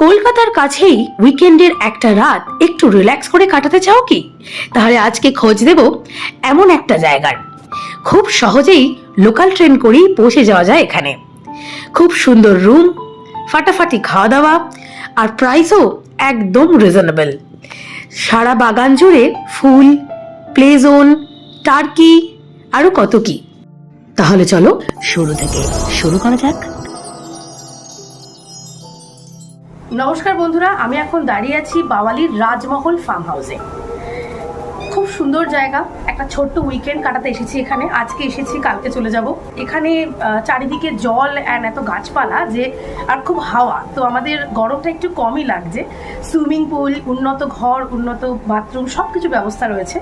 কলকাতার কাছেই উইকেন্ডের একটা রাত একটু রিল্যাক্স করে কাটাতে চাও কি? তাহলে আজকে খোঁজ দেব এমন একটা জায়গার। খুব সহজেই লোকাল ট্রেন করেই পৌঁছে যাওয়া যায় এখানে। খুব সুন্দর রুম, ফাটাফাটি খাওয়া দাওয়া, আর প্রাইসও একদম রিজনেবল। সারা বাগান জুড়ে ফুল, প্লে জোন, টার্কি, আরো কত কি। তাহলে চলো শুরু থেকে শুরু করা যাক। নমস্কার বন্ধুরা, আমি এখন দাঁড়িয়ে আছি বাওয়ালির রাজমহল ফার্ম হাউসে। খুব সুন্দর জায়গা, একটা ছোট্ট উইকেন্ড কাটাতে এসেছি এখানে। আজকে এসেছি, কালকে চলে যাব। এখানে চারিদিকে জল অ্যান্ড এত গাছপালা যে, আর খুব হাওয়া, তো আমাদের গরমটা একটু কমই লাগছে। সুইমিং পুল, উন্নত ঘর, উন্নত বাথরুম, সব কিছু ব্যবস্থা রয়েছে।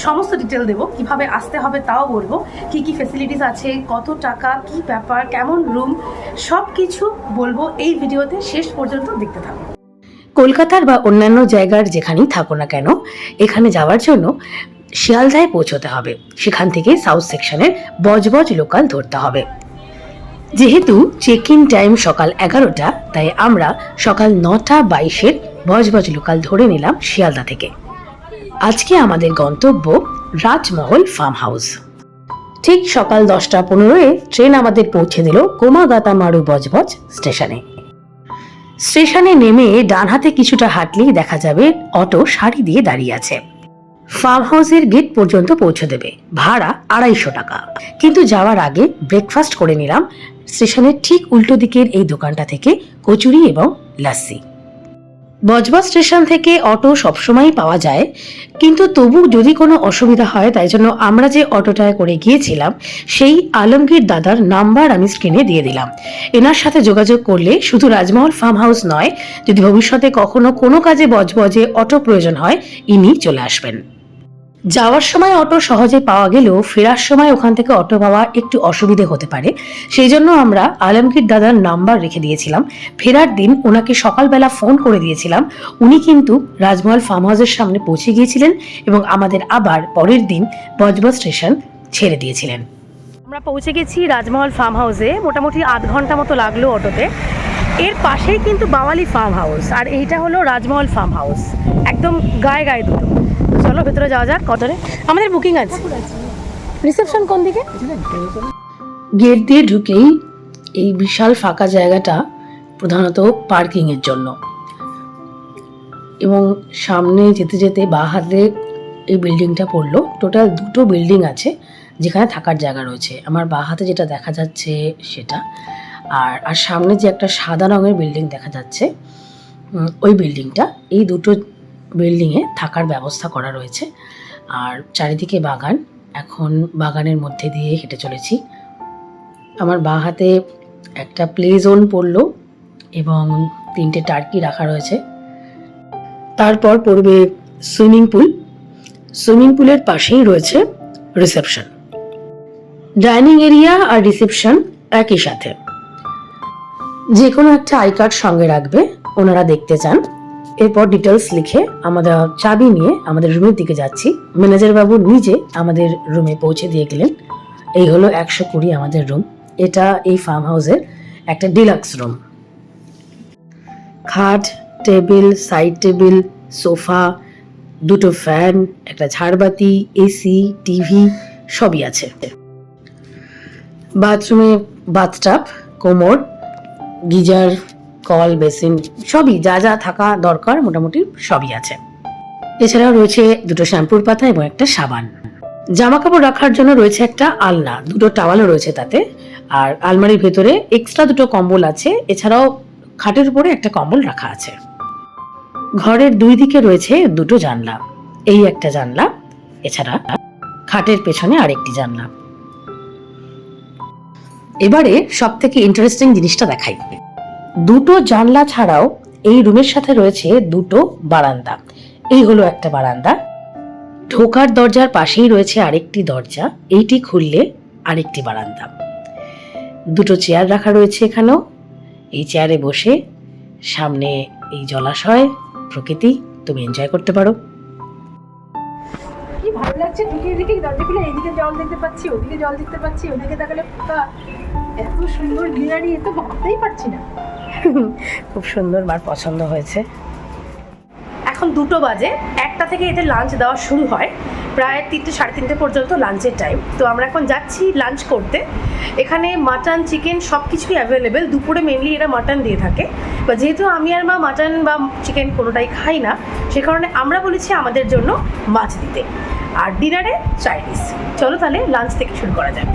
সমস্ত ডিটেল দেবো, কিভাবে আসতে হবে তাও বলবো, কি কি ফেসিলিটিস আছে, কত টাকা, কি ব্যাপার, কেমন রুম, সব কিছু বলবো এই ভিডিওতে। শেষ পর্যন্ত দেখতে থাকো। কলকাতার বা অন্যান্য জায়গার যেখানেই থাকো না কেন, এখানে যাওয়ার জন্য শিয়ালদায় পৌঁছতে হবে। সেখান থেকে সাউথ সেকশনের বজবজ লোকাল ধরতে হবে। যেহেতু চেক ইন টাইম সকাল 11টা, তাই আমরা সকাল 9:22-এর বজবজ লোকাল ধরে নিলাম শিয়ালদা থেকে। আজকে আমাদের গন্তব্য রাজমহল ফার্ম হাউস। ঠিক সকাল 10:15-এ ট্রেন আমাদের পৌঁছে দিল গোমাগাতামারু বজবজ স্টেশনে। স্টেশনে নেমে ডান হাতে কিছুটা হাঁটলেই দেখা যাবে অটো সারি দিয়ে দাঁড়িয়ে আছে। ফার্ম হাউসের গেট পর্যন্ত পৌঁছে দেবে, ভাড়া 250 টাকা। কিন্তু যাওয়ার আগে ব্রেকফাস্ট করে নিলাম স্টেশনের ঠিক উল্টো দিকের এই দোকানটা থেকে কচুরি এবং লাস্সি। বজবজ স্টেশন থেকে অটো সবসময়ই পাওয়া যায়, কিন্তু তবু যদি কোনো অসুবিধা হয়, তাই জন্য আমরা যে অটোটায় করে গিয়েছিলাম সেই আলমগীর দাদার নাম্বার আমি স্ক্রিনে দিয়ে দিলাম। এনার সাথে যোগাযোগ করলে শুধু রাজমহল ফার্ম হাউস নয়, যদি ভবিষ্যতে কখনো কোনো কাজে বজবজে অটো প্রয়োজন হয়, ইনি চলে আসবেন। যাওয়ার সময় অটো সহজে পাওয়া গেলেও ফেরার সময় ওখান থেকে অটো পাওয়া একটু অসুবিধে হতে পারে। সেই জন্য আমরা আলমগীর দাদার নাম্বার রেখে দিয়েছিলাম। ফেরার দিন ওনাকে সকালবেলা ফোন করে দিয়েছিলাম। উনি কিন্তু রাজমহল ফার্ম হাউসের সামনে পৌঁছে গিয়েছিলেন এবং আমাদের আবার পরের দিন বজবজ স্টেশন ছেড়ে দিয়েছিলেন। আমরা পৌঁছে গেছি রাজমহল ফার্ম হাউসে। মোটামুটি আধ ঘন্টা মতো লাগলো অটোতে। এর পাশেই কিন্তু বাওয়ালি ফার্ম হাউস, আর এইটা হলো রাজমহল ফার্ম হাউস, একদম গায়ে গায়ে দুটো। চলো ভেতরে যাওয়া যাক। কতরে আমাদের বুকিং আছে? রিসেপশন কোন দিকে? গেট দিয়ে ঢুকেই এই বিশাল ফাঁকা জায়গাটা প্রধানত পার্কিং এর জন্য, এবং সামনে যেতে যেতে বাঁ হাতে এই বিল্ডিংটা পড়লো। টোটাল 2টো বিল্ডিং আছে যেখানে থাকার জায়গা রয়েছে। আমার বাঁ হাতে যেটা দেখা যাচ্ছে সেটা, আর সামনে যে একটা সাদা রঙের বিল্ডিং দেখা যাচ্ছে, ওই বিল্ডিংটা। এই 2টো বিল্ডিংয়ে থাকার ব্যবস্থা করা রয়েছে। আর চারিদিকে বাগান। এখন বাগানের মধ্যে দিয়ে হেঁটে চলেছি। আমার বাঁ হাতে একটা প্লে জোন পড়লো এবং 3টে টার্কি রাখা রয়েছে। তারপর পড়বে সুইমিং পুল। সুইমিং পুলের পাশেই রয়েছে রিসেপশন। ডাইনিং এরিয়া আর রিসেপশন একই সাথে। যে কোনো একটা আই কার্ড সঙ্গে রাখবে, ওনারা দেখতে চান। এরপর ডিটেলস লিখে আমাদের চাবি নিয়ে আমাদের রুমের দিকে যাচ্ছি। ম্যানেজার বাবু নিজে আমাদের রুমে পৌঁছে দিয়ে গেলেন। এই হলো 120 আমাদের রুম। এটা এই ফার্ম হাউসের একটা ডিলাক্স রুম। খাট, টেবিল, সাইড টেবিল, সোফা, 2টো ফ্যান, একটা ঝাড়বাতি, এসি, টিভি সবই আছে। বাথরুমে বাথটাব, কোমোড, গিজার, কল, বেসিন, সবই যা যা থাকা দরকার মোটামুটি সবই আছে। এছাড়াও রয়েছে 2টো শ্যাম্পুর পাতা এবং একটা সাবান। জামা কাপড় রাখার জন্য রয়েছে একটা আলনা, 2টো টাওয়ালও রয়েছে তাতে। আর আলমারির ভেতরে এক্সট্রা 2টো কম্বল আছে। এছাড়াও খাটের উপরে একটা কম্বল রাখা আছে। ঘরের 2 দিকে রয়েছে 2টো জানলা। এই একটা জানলা, এছাড়া খাটের পেছনে আরেকটি জানলা। এবারে সব থেকে ইন্টারেস্টিং জিনিসটা দেখাই। 2টো জানলা ছাড়াও এই রুমের সাথে রয়েছে 2টো বারান্দা। এই হলো একটা বারান্দা। ঢোকার দরজার পাশেই রয়েছে আরেকটি দরজা। এইটি খুললে আরেকটি বারান্দা। 2টো চেয়ার রাখা রয়েছে এখানেও। এই চেয়ারে বসে সামনে এই জলাশয়, প্রকৃতি তুমি এনজয় করতে পারো। কি ভালো লাগছে, দিকে দরজা খুলে এইদিকে জল দেখতে পাচ্ছি, ওদিকে জল দেখতে পাচ্ছি, ওদিকে তাকালে এত সুন্দর গ্রিনারি, এ তো ভাবতেই পারছি না। খুব সুন্দর, মার পছন্দ হয়েছে। এখন 2টো বাজে, 1টা থেকে এদের লাঞ্চ দেওয়া শুরু হয়, প্রায় 3টে সাড়ে 3টে পর্যন্ত লাঞ্চের টাইম। তো আমরা এখন যাচ্ছি লাঞ্চ করতে। এখানে মাটন, চিকেন সব কিছুই অ্যাভেলেবেল। দুপুরে মেনলি এরা মাটন দিয়ে থাকে, বা যেহেতু আমি আর মা মাটন বা চিকেন কোনোটাই খাই না, সে কারণে আমরা বলেছি আমাদের জন্য মাছ দিতে, আর ডিনারে চাইনিজ। চলো তাহলে লাঞ্চ থেকে শুরু করা যাক।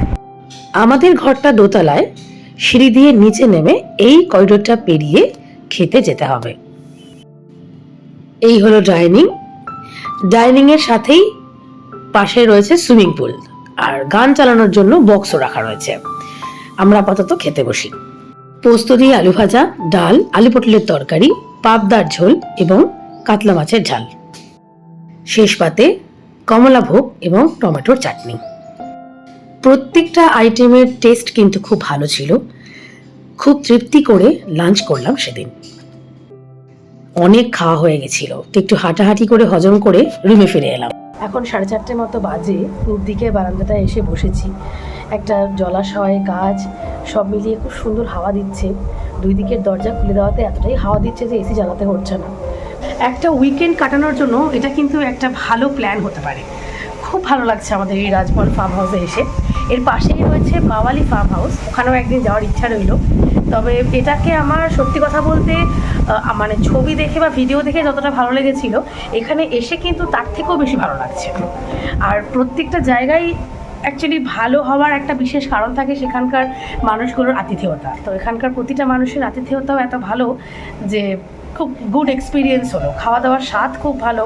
আমাদের ঘরটা দোতলায়, সিঁড়ি দিয়ে নিচে নেমে এই করিডোরটা পেরিয়ে খেতে যেতে হবে। এই হলো ডাইনিং এর সাথেই পাশে রয়েছে সুইমিং পুল, আর গান চালানোর জন্য বক্সও রাখা রয়েছে। আমরা আপাতত খেতে বসি। পোস্ত দিয়ে আলু ভাজা, ডাল, আলু পটলের তরকারি, পাবদার ঝোল এবং কাতলা মাছের ঝাল। শেষ পাতে কমলা ভোগ এবং টমেটোর চাটনি। প্রত্যেকটা আইটেমের টেস্ট কিন্তু খুব ভালো ছিল। খুব তৃপ্তি করে লাঞ্চ করলাম সেদিন। অনেক খাওয়া হয়ে গেছিল, তো একটু হাঁটাহাঁটি করে হজম করে রুমে ফিরে এলাম। এখন 4:30 মতো বাজে। পূব দিকে বারান্দাটায় এসে বসেছি। একটা জলাশয়, গাছ সব মিলিয়ে খুব সুন্দর হাওয়া দিচ্ছে। দুই দিকের দরজা খুলে দেওয়াতে এতটাই হাওয়া দিচ্ছে যে এসি জ্বালাতে হচ্ছে না। একটা উইকেন্ড কাটানোর জন্য এটা কিন্তু একটা ভালো প্ল্যান হতে পারে। খুব ভালো লাগছে আমাদের এই রাজমহল ফার্ম হাউসে এসে। এর পাশেই রয়েছে বাওয়ালি ফার্ম হাউস, ওখানেও একদিন যাওয়ার ইচ্ছা রইল। তবে এটাকে আমার সত্যি কথা বলতে মানে ছবি দেখে বা ভিডিও দেখে যতটা ভালো লেগেছিল, এখানে এসে কিন্তু তার থেকেও বেশি ভালো লাগছে। আর প্রত্যেকটা জায়গায় অ্যাকচুয়ালি ভালো হওয়ার একটা বিশেষ কারণ থাকে, সেখানকার মানুষগুলোর আতিথেয়তা। তো এখানকার প্রতিটা মানুষের আতিথেয়তাও এত ভালো যে খুব গুড এক্সপিরিয়েন্স হলো। খাওয়া দাওয়ার স্বাদ খুব ভালো।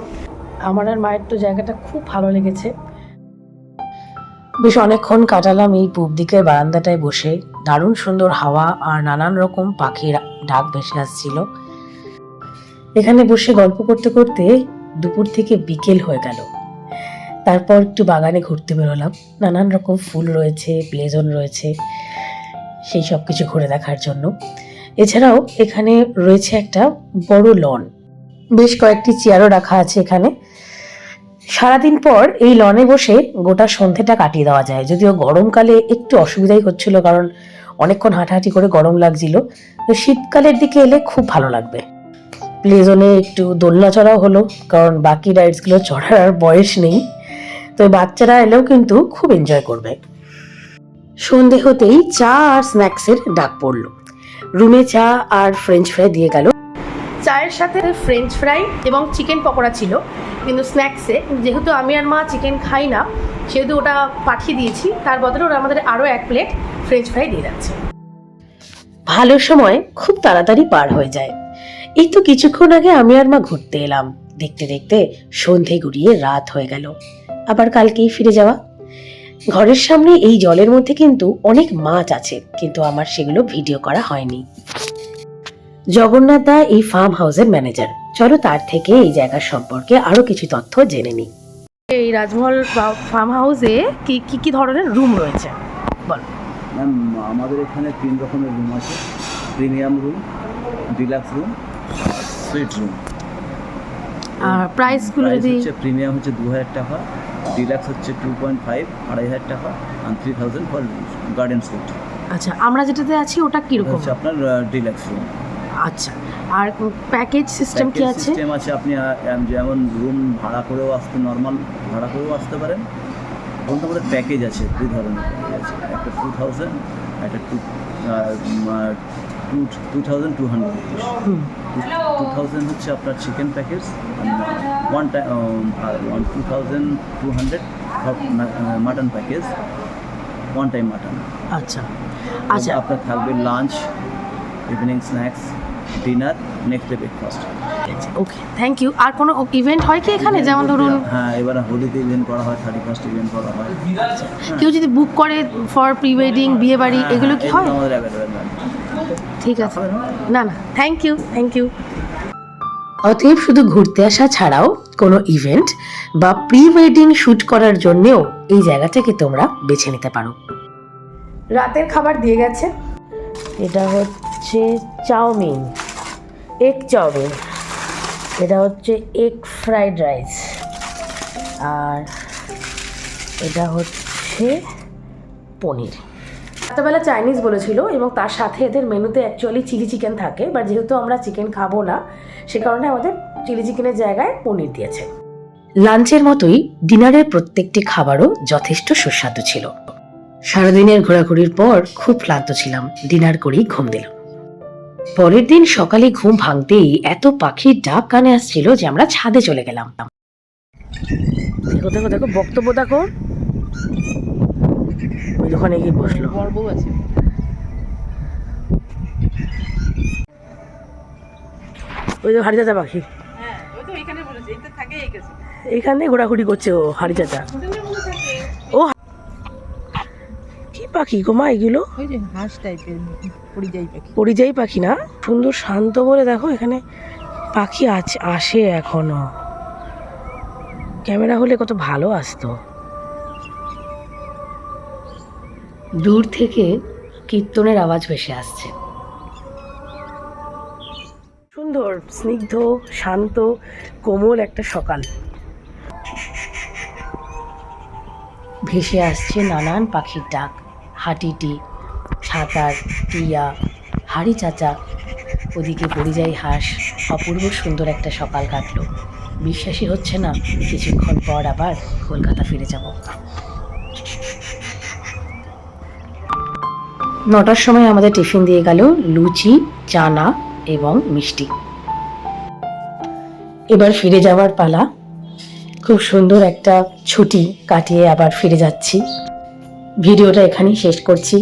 আমার আর মায়ের তো জায়গাটা খুব ভালো লেগেছে। বেশ অনেকক্ষণ কাটালাম এই পূব দিকের বারান্দাটায় বসে। দারুণ সুন্দর হাওয়া আর নানান রকম পাখির ডাক ভেসে আসছিল। এখানে বসে গল্প করতে করতে দুপুর থেকে বিকেল হয়ে গেল। তারপর একটু বাগানে ঘুরতে বেরোলাম। নানান রকম ফুল রয়েছে, ব্লেজন রয়েছে, সেই সব কিছু ঘুরে দেখার জন্য। এছাড়াও এখানে রয়েছে একটা বড় লন, বেশ কয়েকটি চেয়ারও রাখা আছে এখানে। সারাদিন পর এই লনে বসে গোটা সন্ধ্যেটা কাটিয়ে দেওয়া যায়। যদিও গরমকালে একটু অসুবিধাই হচ্ছিল, কারণ অনেকক্ষণ হাঁটাহাঁটি করে গরম লাগছিল। তো শীতকালের দিকে এলে খুব ভালো লাগবে। প্লেজনে একটু দোলনা চড়াও হলো, কারণ বাকি রাইডসগুলো চড়ার আর বয়স নেই। তো বাচ্চারা এলেও কিন্তু খুব এনজয় করবে। সন্ধে হতেই চা আর স্ন্যাক্সের ডাক পড়লো। রুমে চা আর ফ্রেঞ্চ ফ্রাই দিয়ে গেল। চায়ের সাথে ফ্রেঞ্চ ফ্রাই এবং চিকেন পকোড়া ছিল, কিন্তু স্ন্যাক্সে যেহেতু আমি আর মা চিকেন খাই না, সেহেতু ওটা পাঠিয়ে দিয়েছি। তার বদলে ওরা আমাদের আরও 1 প্লেট ফ্রেঞ্চ ফ্রাই দিয়ে যাচ্ছে। ভালো সময় খুব তাড়াতাড়ি পার হয়ে যায়। এই তো কিছুক্ষণ আগে আমি আর মা ঘুরতে এলাম। দেখতে দেখতে সন্ধে গড়িয়ে রাত হয়ে গেল। আবার কালকেই ফিরে যাওয়া। ঘরের সামনে এই জলের মধ্যে কিন্তু অনেক মাছ আছে, কিন্তু আমার সেগুলো ভিডিও করা হয়নি। জগন্নাথ দা এই ফার্ম হাউসের ম্যানেজার। চলো তার থেকে এই জায়গার সম্পর্কে আরো কিছু তথ্য জেনে নিই। এই রাজমহল ফার্ম হাউসে কি কি ধরনের রুম রয়েছে বল। ম্যাম, আমাদের এখানে 3 রকমের রুম আছে। Premium room, deluxe room, suite room. আর প্রাইসগুলো যদি প্রিমিয়াম হচ্ছে 2000 টাকা, ডিলাক্স হচ্ছে 2.5 2500 টাকা, আর 3000 ফর গার্ডেন সুইট। আচ্ছা, আমরা যেটাতে আছি ওটা কিরকম? হচ্ছে আপনার ডিলাক্স রুম। আচ্ছা, আর প্যাকেজ সিস্টেম কি আছে? সিস্টেম আছে, আপনি যেমন রুম ভাড়া করেও আসতে, নর্মাল ভাড়া করেও আসতে পারেন। এখন তো আমাদের প্যাকেজ আছে, 2 ধরনের প্যাকেজ আছে। একটা 2000, একটা 2200 রুপিস। 2000 হচ্ছে আপনার চিকেন প্যাকেজ, ওয়ান টাইম, আর 2200 mutton package, one time mutton. আচ্ছা আচ্ছা, আপনার থাকবে lunch, evening snacks, dinner, next day breakfast. Okay, thank you. আর কোনো ইভেন্ট হয় কি এখানে? যেমন ধরুন, হ্যাঁ, এবারে হোলিতে ইভেন্ট করা হয়, 31st ইভেন্ট করা হয়। কেউ যদি বুক করে ফর প্রি ওয়েডিং, বিয়ে বাড়ি, এগুলো কি হয়? আমাদের অ্যাভেলেবেল। ঠিক আছে, না না, থ্যাংক ইউ থ্যাংক ইউ। অতএব শুধু ঘুরতে আসা ছাড়াও কোনো ইভেন্ট বা প্রি ওয়েডিং শ্যুট করার জন্যেও এই জায়গাটাকে তোমরা বেছে নিতে পারো। রাতের খাবার দিয়ে গেছে। এটা হচ্ছে চাউমিন, এগ চাউমিন। এটা হচ্ছে এগ ফ্রাইড রাইস। আর এটা হচ্ছে পনির। রাত্রেবেলা চাইনিজ বলেছিল এবং তার সাথে এদের মেনুতে অ্যাকচুয়ালি চিলি চিকেন থাকে, বাট যেহেতু আমরা চিকেন খাবো না সে কারণে আমাদের চিলি চিকেনের জায়গায় পনির দিয়েছে। লাঞ্চের মতোই ডিনারের প্রত্যেকটি খাবারও যথেষ্ট সুস্বাদু ছিল। সারাদিনের ঘোরাঘুরির পর খুব ক্লান্ত ছিলাম, ডিনার করেই ঘুম দিলাম। পরের দিন সকালে ঘুম ভাঙতেই এত পাখির ডাক কানে আসছিল যে আমরা ছাদে চলে গেলাম। দেখো দেখো দেখো, বক্তব্য দেখো, ওই দোকানে গিয়ে বসলো। গর্ব আছে। ওই তো হারিচাচা পাখি, হ্যাঁ ওই তো এখানে বলেছে, এটা থাকে এই কাছে। এইখানে ঘোরাঘুরি করছে ও হারিচাচা। ও কি পাখি গো মা এগুলো? ওই যে হাঁস টাইপের পরিযায়ী পাখি। পরিযায়ী পাখি না? সুন্দর শান্ত বলে দেখো এখানে পাখি আসে এখনো। ক্যামেরা হলে কত ভালো আসতো। দূর থেকে কীর্তনের আওয়াজ ভেসে আসছে। সুন্দর স্নিগ্ধ শান্ত কোমল একটা সকাল। ভেসে আসছে নানান পাখির ডাক, হাটিটি, ছাতার, টিয়া, হাড়ি চাচা, ওদিকে পরিযায়ী হাঁস। অপূর্ব সুন্দর একটা সকাল কাটলো। বিশ্বাসই হচ্ছে না কিছুক্ষণ পর আবার কলকাতা ফিরে যাব। 9টার সময় আমাদের টিফিন দিয়ে গেল লুচি, চানা এবং মিষ্টি। এবার ফিরে যাওয়ার পালা। খুব সুন্দর একটা ছুটি কাটিয়ে আবার ফিরে যাচ্ছি। ভিডিওটা এখানেই শেষ করছি।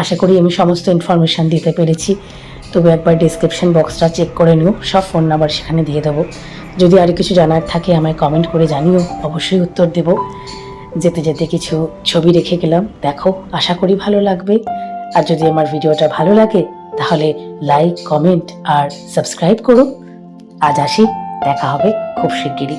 আশা করি আমি সমস্ত ইনফরমেশান দিতে পেরেছি। তবে একবার ডিসক্রিপশন বক্সটা চেক করে নিও, সব ফোন নাম্বার সেখানে দিয়ে দেবো। যদি আরও কিছু জানার থাকে আমায় কমেন্ট করে জানিও, অবশ্যই উত্তর দেব। যেতে যেতে কিছু ছবি রেখে গেলাম, দেখো, আশা করি ভালো লাগবে। আর যদি আমার ভিডিওটা ভালো লাগে তাহলে লাইক, কমেন্ট আর সাবস্ক্রাইব করো। আজ আসি, দেখা হবে খুব শিগগিরই।